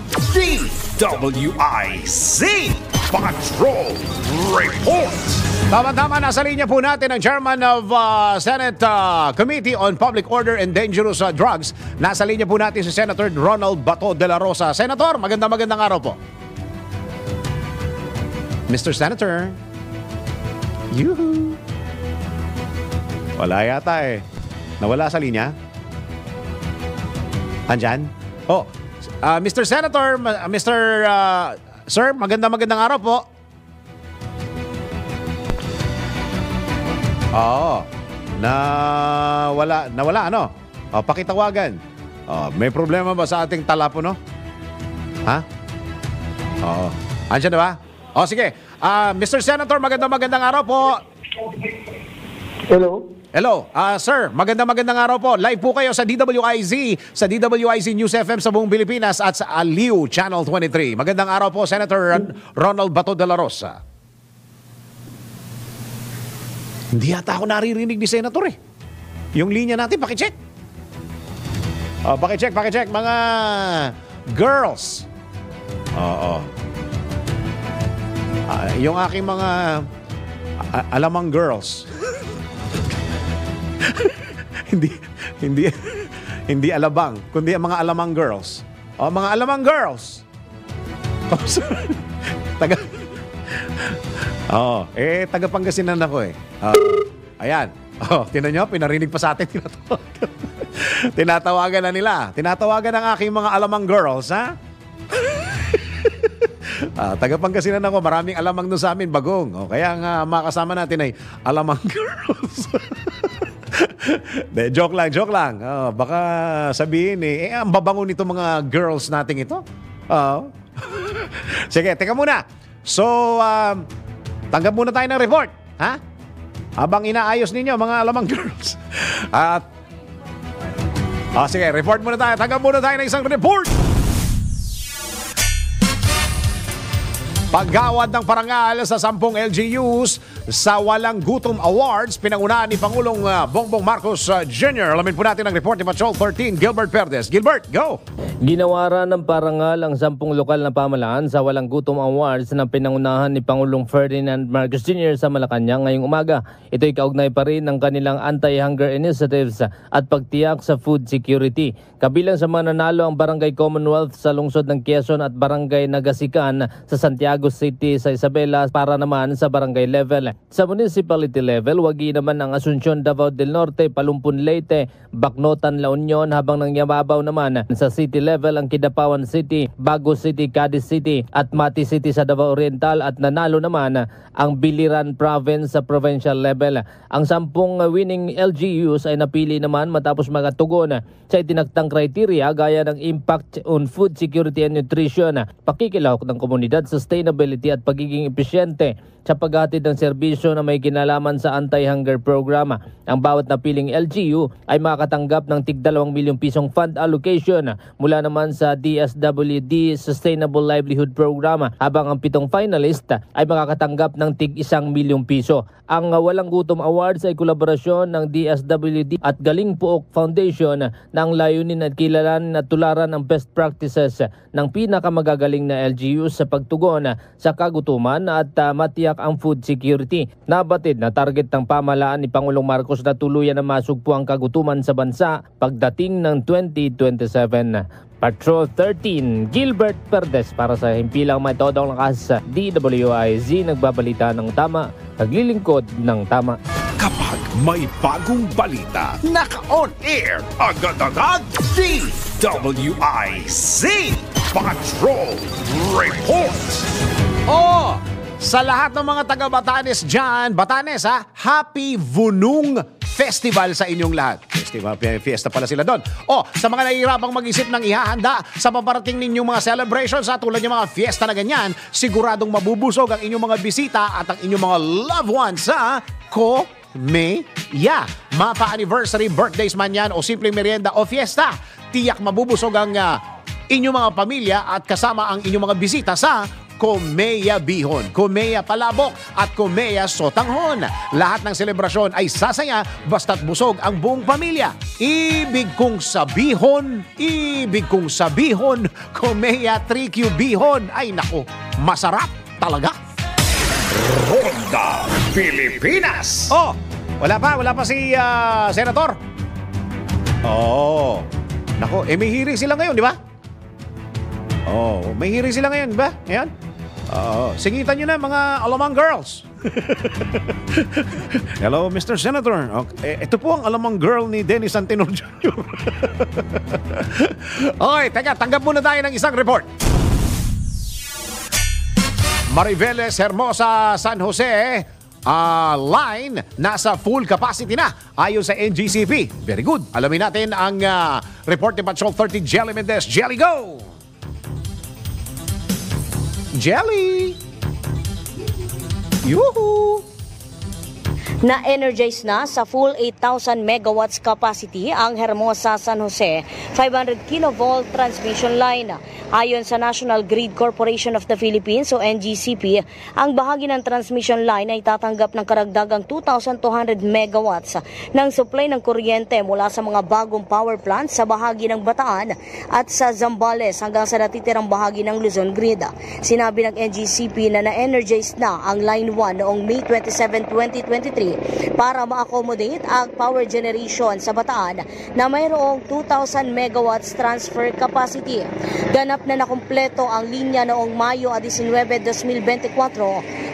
DWIZ Patrol Report. Tama-tama, nasa linya po natin ang Chairman of Senate Committee on Public Order and Dangerous Drugs. Nasa linya po natin si Senator Ronald Bato de la Rosa. Senator, magandang araw po. Mr. Senator. Yuhu. Wala yata eh. Nawala sa linya? Andyan? Oh, Mr. Senator, Sir, magandang araw po. Oo. Nawala ano? Pakitawagan. May problema ba sa ating talapono? Ha? Oo. Andiyan na ba? Sige. Mr. Senator, magandang araw po. Hello. Sir, magandang araw po. Live po kayo sa DWIZ News FM sa buong Pilipinas at sa Aliw Channel 23. Magandang araw po, Senator Ronald Bato de la Rosa. Hindi yata ako naririnig ni Senator eh. Yung linya natin, pakicheck. Pakicheck. Mga girls. Yung aking mga alamang girls. hindi alabang, kundi mga alamang girls. Mga alamang girls. Taga Pangasinan ako eh. Ayan. Tinan nyo, pinarinig pa sa atin. Tinatawagan na nila. Tinatawagan ang aking mga alamang girls, ha? Taga Pangasinan ako, maraming alamang doon sa amin, bagong. Kaya nga makasama natin ay alamang girls. Joke lang. Baka sabihin ang babango nito mga girls nating ito. Sige, teka muna. So, tanggap muna tayo ng report. Ha? Habang inaayos ninyo mga alamang girls. Sige, report muna tayo. Tanggap muna tayo ng isang report. Paggawad ng parangal sa 10 LGUs sa Walang Gutom Awards, pinangunahan ni Pangulong Bongbong Marcos Jr. Alamin po natin ang report ni Patrol 13, Gilbert Perdes. Gilbert, go! Ginawaran ng parangal ang 10 lokal na pamahalaan sa Walang Gutom Awards na pinangunahan ni Pangulong Ferdinand Marcos Jr. sa Malacanang ngayong umaga. Ito'y kaugnay pa rin ng kanilang anti-hunger initiatives at pagtiyak sa food security. Kabilang sa mga nanalo ang Barangay Commonwealth sa lungsod ng Quezon at Barangay Nagasikan sa Santiago City sa Isabela para naman sa barangay level. Sa municipality level, wagi naman ang Asuncion, Davao del Norte, Palumpun, Leyte, Bacnotan, La Union, habang nangyababaw naman sa city level ang Kidapawan City, Bago City, Cadiz City at Mati City sa Davao Oriental at nanalo naman ang Biliran Province sa provincial level. Ang 10 winning LGUs ay napili naman matapos magatugon sa itinaktang kriteria gaya ng impact on food security and nutrition, pakikilahok ng komunidad, sustainability at pagiging epesyente sa paghatid ng serbisyo na may kinalaman sa anti-hunger program. Ang bawat napiling LGU ay makakatanggap ng tig 2 milyong pisong fund allocation mula naman sa DSWD Sustainable Livelihood Program, habang ang 7 finalist ay makakatanggap ng tig 1 milyong piso. Ang Walang Gutom Awards ay kolaborasyon ng DSWD at Galing Puok Foundation na ang layunin at kilalanin at tularan ang best practices ng pinakamagagaling na LGUs sa pagtugon sa kagutuman at matiyak ang food security. Nabatid na target ng pamahalaan ni Pangulong Marcos na tuluyan na masugpo ang kagutuman sa bansa pagdating ng 2027. Patrol 13, Gilbert Perdes para sa himpilang metodong lakas sa DWIZ, nagbabalita ng tama, naglilingkod ng tama. Kapag may bagong balita, naka-on air, agad-agad, DWIZ Patrol Report. Sa lahat ng mga taga Batanes dyan, Batanes ha, Happy Vunung Festival sa inyong lahat. Festival, fiesta pala sila doon. O, sa mga nahihirapang mag-isip ng ihahanda sa paparating ninyong mga celebrations tulad ng mga fiesta na ganyan, siguradong mabubusog ang inyong mga bisita at ang inyong mga loved ones sa Komeya. Mapa-anniversary, birthdays man yan o simpleng merienda o fiesta, tiyak mabubusog ang inyong mga pamilya at kasama ang inyong mga bisita sa Komeya Bihon, Komeya Palabok at Komeya Sotanghon. Lahat ng selebrasyon ay sasaya basta't busog ang buong pamilya. Ibig kong sabihon, Komeya 3Q Bihon. Ay nako, masarap talaga. Ronda Pilipinas. Oh, wala pa si Senator. Oh, nako, may hearing sila ngayon, di ba? Oh, may hearing sila ngayon, di ba? Ngayon? Singitan nyo na mga Alamang girls. Hello, Mr. Senator. Okay, ito po ang Alamang girl ni Dennis Antenor Jr. Okay, teka, tanggap muna tayo ng isang report. Mariveles Hermosa San Jose line nasa full capacity na ayon sa NGCP. Very good. Alamin natin ang report ni Patrol 30 Jelly Mendez. Jelly, go! Jelly! Yuhu! Na-energize na sa full 8,000 megawatts capacity ang Hermosa San Jose 500 kilovolt transmission line. Ayon sa National Grid Corporation of the Philippines o NGCP, ang bahagi ng transmission line ay tatanggap ng karagdagang 2,200 megawatts ng supply ng kuryente mula sa mga bagong power plants sa bahagi ng Bataan at sa Zambales hanggang sa natitirang bahagi ng Luzon Grid. Sinabi ng NGCP na na-energize na ang Line 1 noong May 27, 2023 para ma-accommodate ang power generation sa Bataan na mayroong 2,000 megawatts transfer capacity. Ganap na nakumpleto ang linya noong Mayo 19, 2024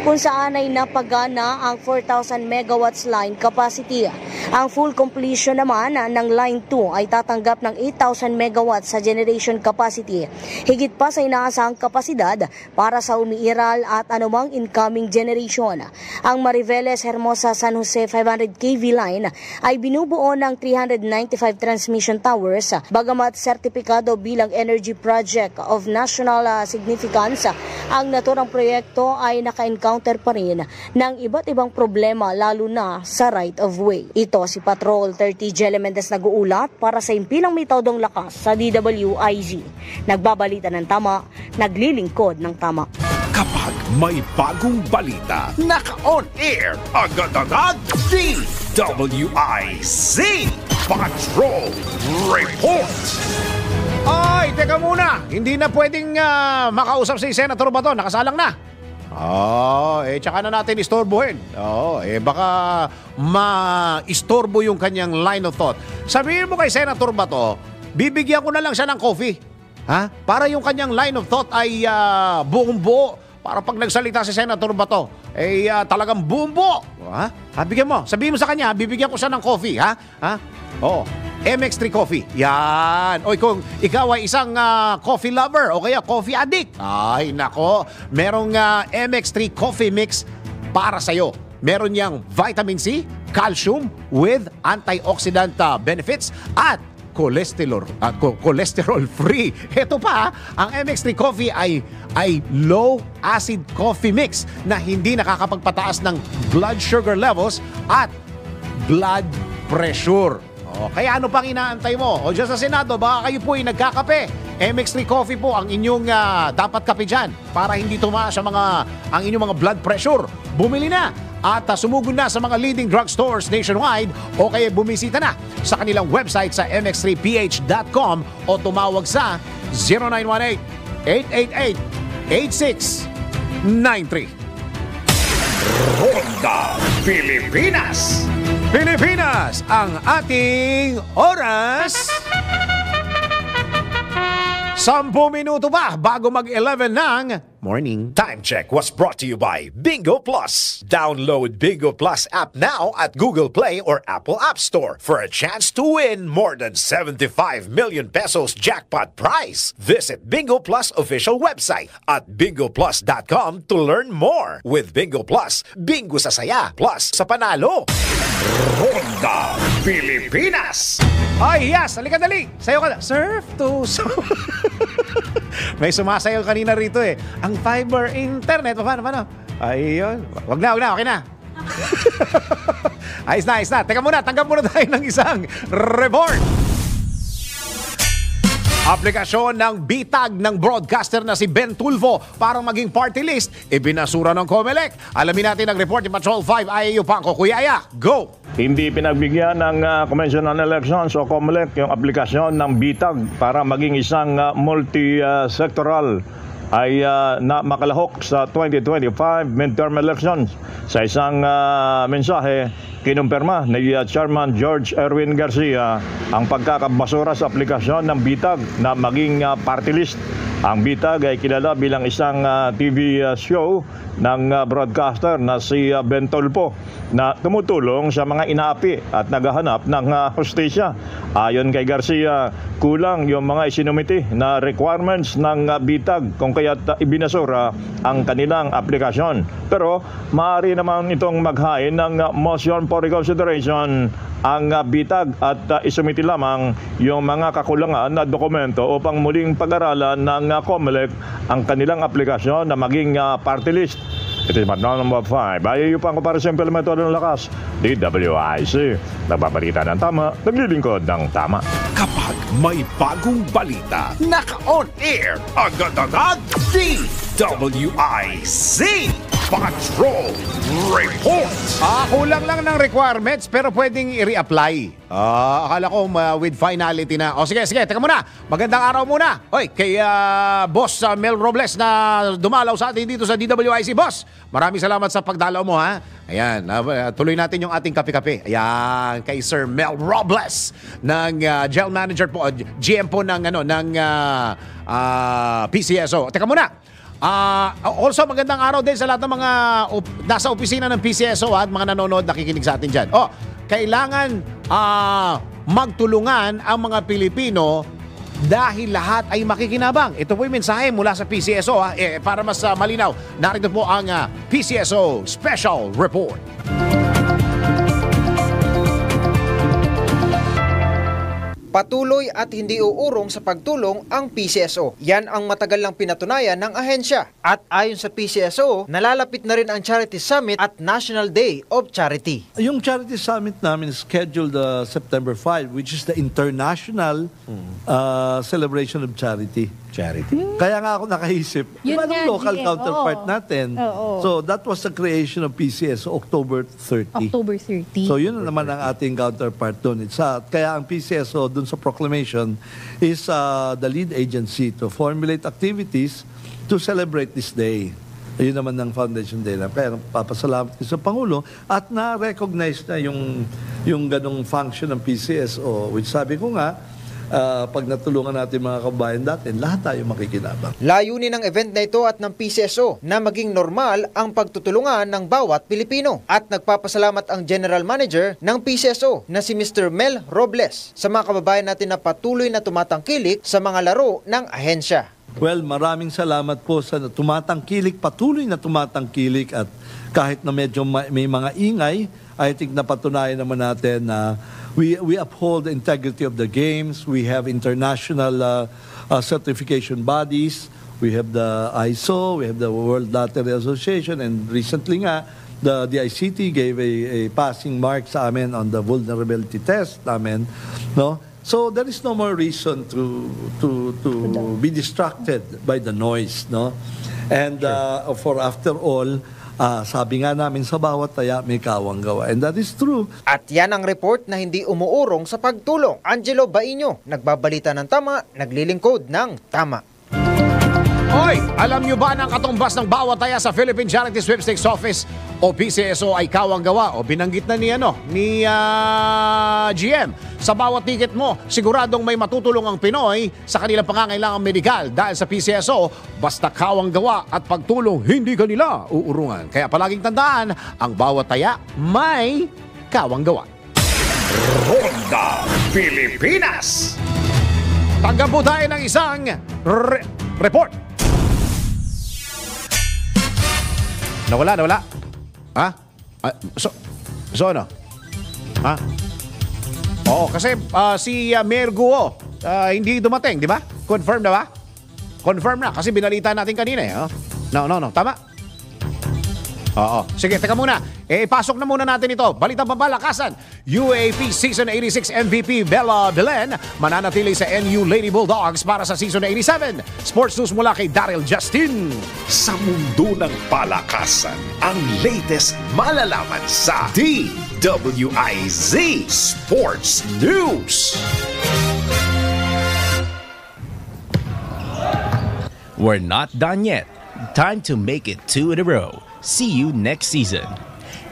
kung saan ay napagana ang 4,000 megawatts line capacity. Ang full completion naman ng Line 2 ay tatanggap ng 8,000 megawatts sa generation capacity, higit pa sa inaasahang kapasidad para sa umiiral at anumang incoming generation. Ang Mariveles Hermosa San Jose 500 kV line ay binubuo ng 395 transmission towers, bagamat sertipikado bilang Energy Project of National Significance. Ang naturang proyekto ay naka-encounter pa rin ng iba't ibang problema lalo na sa right of way. Ito si Patrol 30 Jelly Mendez nag-uulat para sa impilang may tawdong lakas sa DWIZ. Nagbabalita ng tama, naglilingkod ng tama. Kapag may bagong balita, naka-on air agad-agad DWIZ Patrol Report. Ay, teka muna. Hindi na pwedeng makausap si Senator Bato. Nakasalang na. Tsaka na natin istorbohin. Baka ma-istorbo yung kanyang line of thought. Sabihin mo kay Senator Bato, bibigyan ko na lang siya ng coffee. Ha? Para yung kanyang line of thought ay buong-buo. Para pag nagsalita si Senator Bato, talagang buong-buo. Ha? Bigyan mo. Sabihin mo sa kanya, bibigyan ko siya ng coffee. Ha? MX3 Coffee. Yan. O kung ikaw ay isang coffee lover o kaya coffee addict, ay nako, merong MX3 Coffee Mix para sa'yo. Meron niyang vitamin C, calcium with antioxidant benefits at cholesterol free. Ito pa, ang MX3 Coffee ay low acid coffee mix na hindi nakakapagpataas ng blood sugar levels at blood pressure. Kaya ano pang inaantay mo? O dyan sa Senado, baka kayo po ay nagkakape. MX3 Coffee po ang inyong dapat kape dyan para hindi tumaas ang inyong mga blood pressure. Bumili na at sumugod na sa mga leading drugstores nationwide o kaya bumisita na sa kanilang website sa mx3ph.com o tumawag sa 0918-888-8693. Ronda Pilipinas. Pilipinas, ang ating oras. 10 minuto pa bago mag-11 ng morning. Time check was brought to you by Bingo Plus. Download Bingo Plus app now at Google Play or Apple App Store for a chance to win more than 75 million pesos jackpot prize. Visit Bingo Plus official website at bingoplus.com to learn more. With Bingo Plus, bingo sa saya plus sa panalo. Ronda Pilipinas. Ay, yes! Halika dali! Sayo ka na. Surf to surf. May sumasayaw kanina rito eh. Ang fiber internet. Paano? Ayun. Wag na. Okay na. Ayos na. Teka muna. Tanggap muna tayo ng isang report. Aplikasyon ng bitag ng broadcaster na si Ben Tulfo para maging party list, ibinasura ng COMELEC. Alamin natin ang report ni Patrol 5 IAU Pangko. Kuya Aya, go! Hindi pinagbigyan ng Commission on Elections o COMELEC yung aplikasyon ng bitag para maging isang multi-sectoral ay na makalahok sa 2025 midterm elections. Sa isang mensahe, kinumpirma ni Chairman George Erwin Garcia ang pagkakabasura sa aplikasyon ng bitag na maging party list. Ang bitag ay kilala bilang isang TV show ng broadcaster na si Ben Tulfo na tumutulong sa mga inaapi at naghahanap ng hustisya. Ayon kay Garcia, kulang yung mga isinumiti na requirements ng bitag kung kaya't ibinasura ang kanilang aplikasyon. Pero maaari naman itong maghain ng motion for reconsideration ang bitag at isumiti lamang yung mga kakulangan na dokumento upang muling pag-aralan ng COMELEC ang kanilang aplikasyon na maging party list. Ito yung number 5. Ayaw pa ako para sa implemento ng lakas. DWIC. Nagbabalita ng tama, naglilingkod ng tama. Kapag may bagong balita, naka-on air, agad-agad, DWIC Patrol Report. Kulang lang ng requirements pero pwedeng i-reapply. Akala ko with finality na. Sige, teka muna. Magandang araw muna. Hoy, kay Boss Mel Robles na dumalaw sa atin dito sa DWIC. Boss, maraming salamat sa pagdalaw mo ha. Ayan, tuloy natin yung ating kape-kape. Ayan, kay Sir Mel Robles ng General Manager po, GM po ng PCSO. Teka muna. Also, magandang araw din sa lahat ng mga nasa opisina ng PCSO at mga nanonood, nakikinig sa atin dyan. Kailangan magtulungan ang mga Pilipino dahil lahat ay makikinabang. Ito po yung mensahe mula sa PCSO. Para mas malinaw, narito po ang PCSO Special Report. Patuloy at hindi uurong sa pagtulong ang PCSO. Yan ang matagal lang pinatunayan ng ahensya. At ayon sa PCSO, nalalapit na rin ang Charity Summit at National Day of Charity. Yung Charity Summit namin is scheduled September 5, which is the international celebration of charity. Kaya nga ako nakaisip, Yun diba nga, yung local GM, counterpart oo. natin? Oo. So that was the creation of PCSO, October 30. October 30. So yun naman ang ating counterpart doon. Kaya ang PCSO doon sa proclamation is the lead agency to formulate activities to celebrate this day. Yun naman ng Foundation Day lang. Kaya papasalamat ko sa Pangulo at na-recognize na yung ganong function ng PCSO, which sabi ko nga, pag natulungan natin mga kabayan natin, lahat tayo makikinabang. Layunin ng event na ito at ng PCSO na maging normal ang pagtutulungan ng bawat Pilipino. At nagpapasalamat ang General Manager ng PCSO na si Mr. Mel Robles sa mga kababayan natin na patuloy na tumatangkilik sa mga laro ng ahensya. Well, maraming salamat po sa patuloy na tumatangkilik at kahit na medyo may mga ingay, I think napatunayan naman natin na we uphold the integrity of the games. We have international certification bodies. We have the ISO, we have the World Lottery Association, and recently nga, the ICT gave a passing mark sa amin on the vulnerability test namin, no? So there is no more reason to be distracted by the noise, no? And for after all, sabi nga namin sa bawat taya may kawang gawa. And that is true. At yan ang report na hindi umuurong sa pagtulong. Angelo Baino, nagbabalita ng tama, naglilingkod ng tama. Hoy, alam nyo ba na ang katumbas ng bawat taya sa Philippine Charity Sweepstakes Office o PCSO ay kawang gawa o binanggit na ni GM? Sa bawat ticket mo, siguradong may matutulong ang Pinoy sa kanilang pangangailangang medikal dahil sa PCSO, basta kawang gawa at pagtulong, hindi kanila uurungan. Kaya palaging tandaan, ang bawat taya may kawang gawa. Ronda Pilipinas. Tanggap po tayo ng isang report. Nawala. Ha? So ano? Ha? Oo, kasi si Mayor Guo hindi dumating, di ba? Confirm na ba? Confirm na, kasi binalita natin kanina eh. No. Tama? Oo. Sige, teka muna. Pasok na muna natin ito. Balitang pamalakasan. UAAP Season 86 MVP Bella Belen mananatili sa NU Lady Bulldogs para sa Season 87. Sports News mula kay Daryl Justin. Sa mundo ng palakasan, ang latest malalaman sa DWIZ Sports News. We're not done yet. Time to make it 2 in a row. See you next season.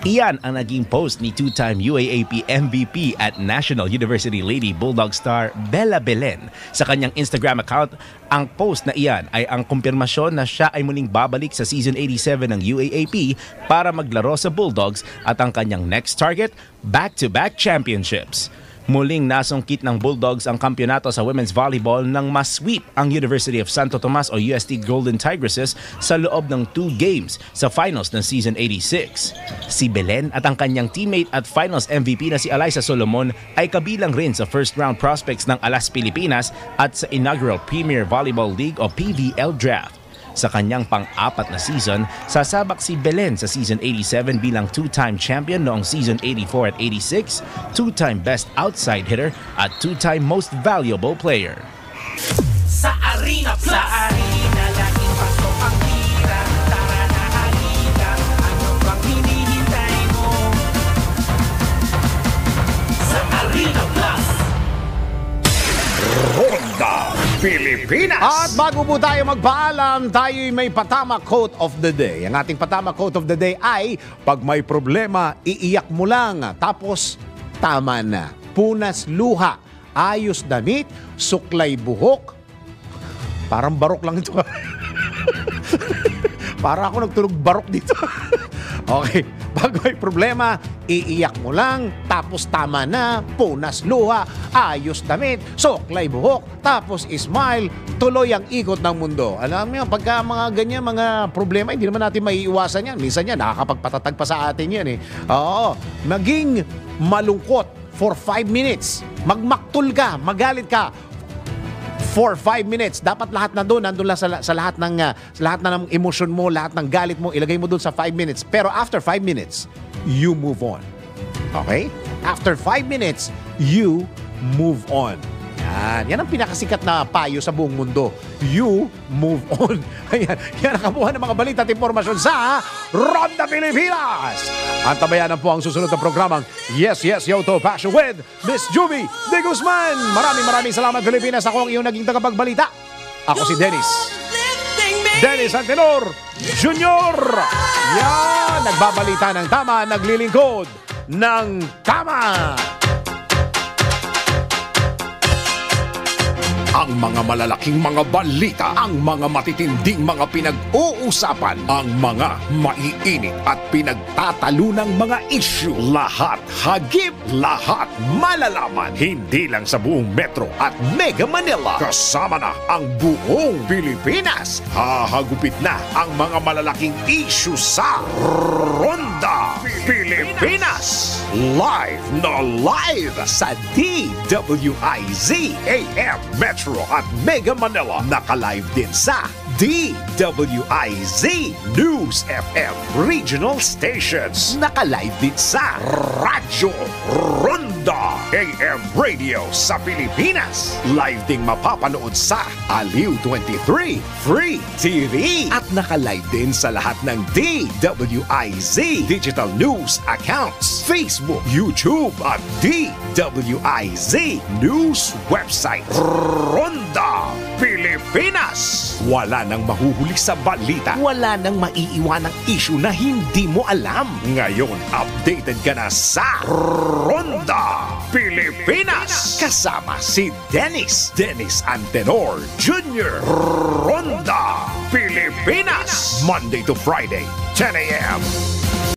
Iyan ang naging post ni two-time UAAP MVP at National University Lady Bulldog star Bella Belen sa kanyang Instagram account. Ang post na iyan ay ang kumpirmasyon na siya ay muling babalik sa Season 87 ng UAAP para maglaro sa Bulldogs at ang kanyang next target, back-to-back championships. Muling nasungkit ng Bulldogs ang kampyonato sa women's volleyball nang masweep ang University of Santo Tomas o UST Golden Tigresses sa loob ng 2 games sa finals ng Season 86. Si Belen at ang kanyang teammate at finals MVP na si Alyssa Solomon ay kabilang rin sa first round prospects ng Alas Pilipinas at sa inaugural Premier Volleyball League o PVL Draft. Sa kanyang pang-apat na season, sasabak si Belen sa Season 87 bilang 2-time champion noong Season 84 at 86, 2-time best outside hitter at 2-time most valuable player. Sa Arena Plus! Sa Arena, laging pasok ang tira. Tara na halika, ano bang hinihintay mo? Sa Arena Plus! Ronda Pilipinas. At bago po tayo magpaalam, tayo'y may patama quote of the day. Ang ating patama quote of the day ay, pag may problema, iiyak mo lang. Tapos, tama na. Punas luha, ayos damit, suklay buhok. Parang barok lang ito. Para ako nagtunog barok dito. Okay, pag may problema, iiyak mo lang, tapos tama na, punas luha, ayos damit, suklay buhok, tapos smile, tuloy ang ikot ng mundo. Alam niyo, pagka mga ganyan, mga problema, hindi naman natin maiiwasan yan. Minsan yan, nakakapagpatatag pa sa atin yan eh. Oo, maging malungkot for 5 minutes. Magmaktul ka, magalit ka, for 5 minutes. Dapat lahat nandun lang sa lahat ng emosyon mo, lahat ng galit mo, ilagay mo dun sa 5 minutes. Pero after 5 minutes, you move on. Okay? After 5 minutes, you move on. Yan ang pinakasikat na payo sa buong mundo. You move on. Yan ang kabuhan ng mga balita at impormasyon sa Ronda Pilipinas. At tabayanan po ang susunod na programang Yes, Yes, Yoto Passion with Miss Juvie De Guzman. Maraming salamat, Pilipinas. Ako ang iyong naging tagapagbalita. Ako si Dennis Antenor Jr. Yan, nagbabalita ng tama, naglilingkod ng tama. Ang mga malalaking mga balita, ang mga matitinding mga pinag-uusapan, ang mga maiinit at pinagtatalunang mga issue. Lahat hagip, lahat malalaman. Hindi lang sa buong Metro at Mega Manila. Kasama na ang buong Pilipinas. Hahagupit na ang mga malalaking issue sa Ronda Pilipinas. Live na live sa DWIZ AM Metro at Mega Manila. Naka-live din sa DWIZ News FM Regional Stations. Naka-live din sa Radyo Ronda AM Radio sa Pilipinas. Live ding mapapanood sa Aliw 23 Free TV. At naka-live din sa lahat ng DWIZ Digital News accounts, Facebook, YouTube at DWIZ News website. Ronda Pilipinas. Wala nang mahuhuli sa balita. Wala nang maiiwanang issue na hindi mo alam. Ngayon, updated ka na sa Ronda Pilipinas. Kasama si Dennis Antenor Jr. Ronda Pilipinas. Monday to Friday, 10 a.m.